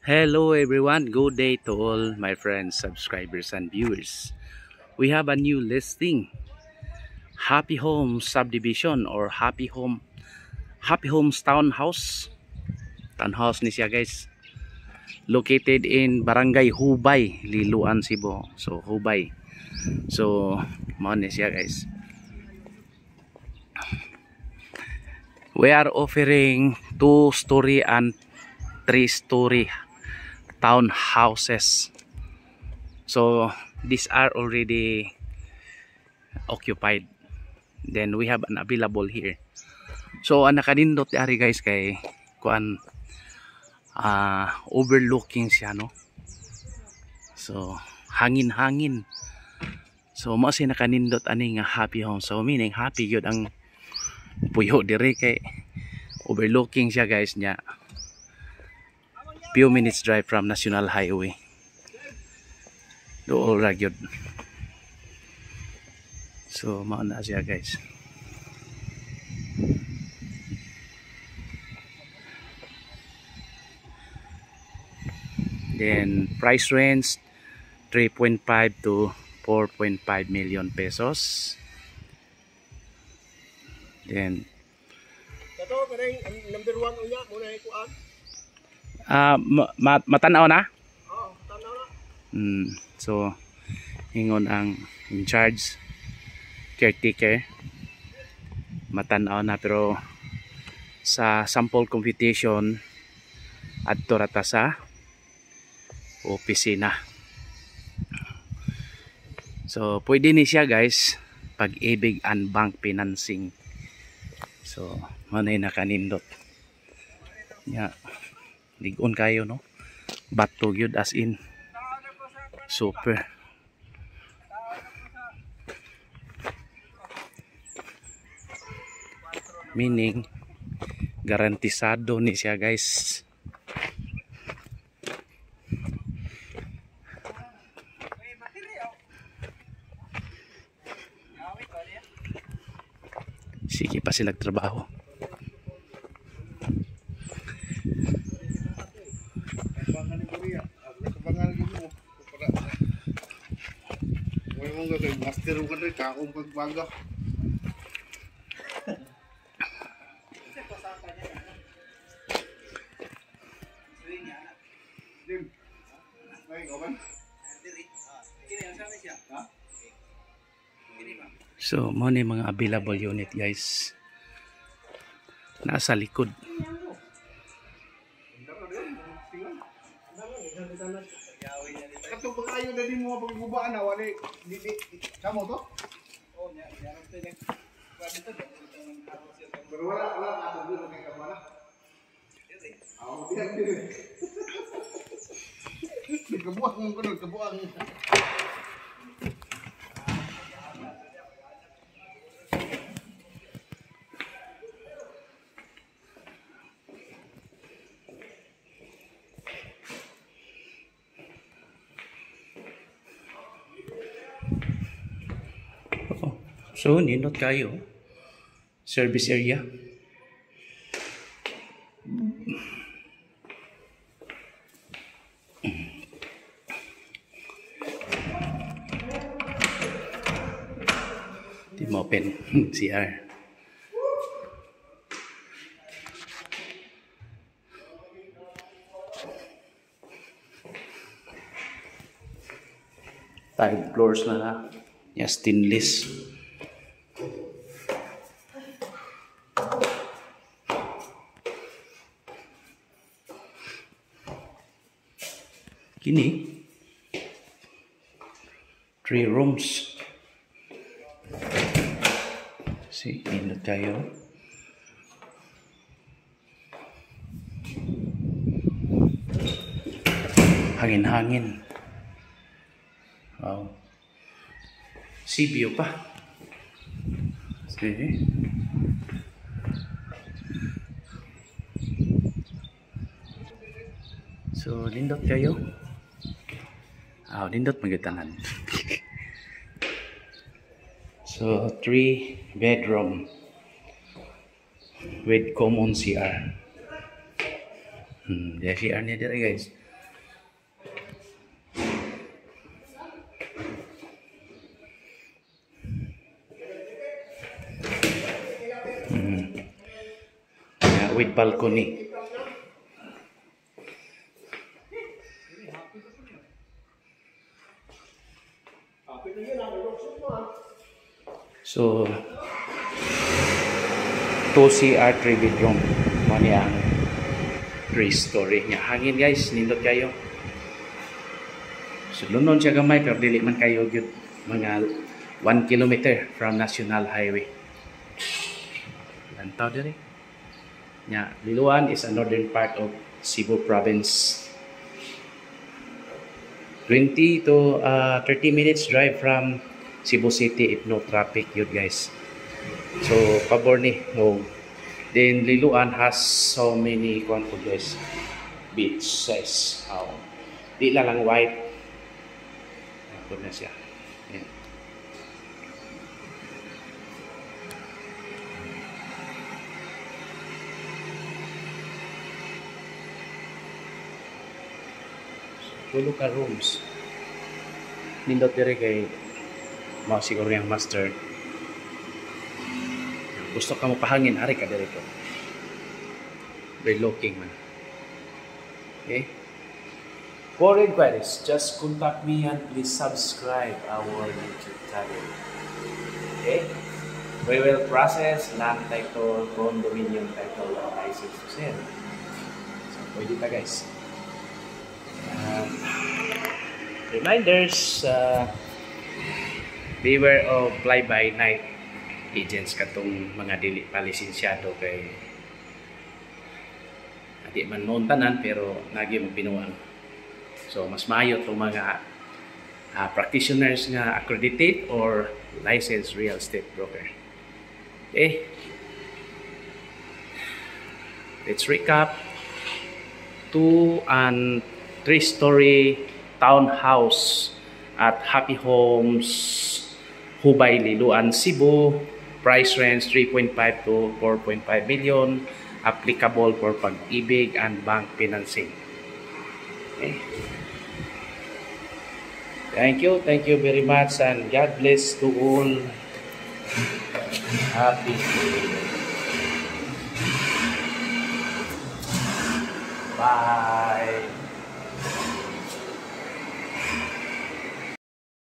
Hello everyone, good day to all my friends, subscribers and viewers. We have a new listing, Happy Homes Subdivision or Happy Homes Townhouse. Townhouse ni siya guys. Located in Barangay Hubay, Liloan, Cebu. So Hubay. So mao ni siya guys. We are offering 2-story and 3-story townhouses. So these are already occupied. Then we have an available here. So ang nakanindot ari guys kay kuan overlooking siya no. So hangin-hangin. So mao si nakanindot ani nga happy home. So meaning happy gyud ang puyo dire kay overlooking siya guys nya. Few minutes drive from National Highway. Dool ra gyud. So mao na siya guys. Then price range 3.5 to 4.5 million pesos. Then kato kanang number 1 unya muna ikuan. matanaw na? Oo, tanaw na. So ingon ang in charge caretaker matanaw na pero sa sample computation adto rata sa opisina. So pwede ni siya guys Pag-ibig and bank financing. So manay nakanindot nya ligon kayo no, bato gyud as in super. Meaning garantisado ni siya guys. Sige pa sila nagtrabaho. Master ko rin kaong pagbaga. So mo ni mga available unit guys. Nasa likod. Katong pag-ayo na din mo pagbubaan na wali didi kamo to? Oh, nya tene. Pero wala ato dito kay kamala. Ako diyan dire. Kabuang mo kuno kabuang. So nindot kayo service area. Di mo open CR. Tile floors na yes, stainless. Kini 3 rooms. See, indot tayo. Hangin-hangin. Wow. Sea view pa. See. So, lindot kayo. Lindot magitanan. So 3 bedroom with common CR. CR niya dito guys. with balcony. So 2 CR 3 bedroom mo niya ang 3-story niya. Hangin guys, nindot kayo. So lunon siya gamay pero dili man kayo gyud, mga 1 kilometer from National Highway. Lantaw diri. Nya, Liloan is a northern part of Cebu province. 20 to 30 minutes drive from Cebu City if no traffic yun guys. So pabor ni mo. Then Liloan has so many guys, beach size. Di lang white. Ako na siya. Yan. Tulo ka rooms. Nindot dire kay mao siguro yung master. Gusto ka mo pahangin, ari ka dire ko. Overlooking man. Okay? For inquiries, just contact me and please subscribe our YouTube channel. Okay? We will process land title, condominium title, and license to sell. So, pwede ta guys. Reminders, beware of fly-by-night agents katong mga dili pa lisensyado kay di man noon tanan pero nagi mo pinuang. So mas maayo tong mga practitioners nga accredited or licensed real estate broker. Okay, let's recap. 2 and 3-story townhouse at Happy Homes, Hubay, Liloan, Cebu. Price range 3.5 to 4.5 million. Applicable for pag-ibig and bank financing. Okay. Thank you very much and God bless to all. Happy Bye.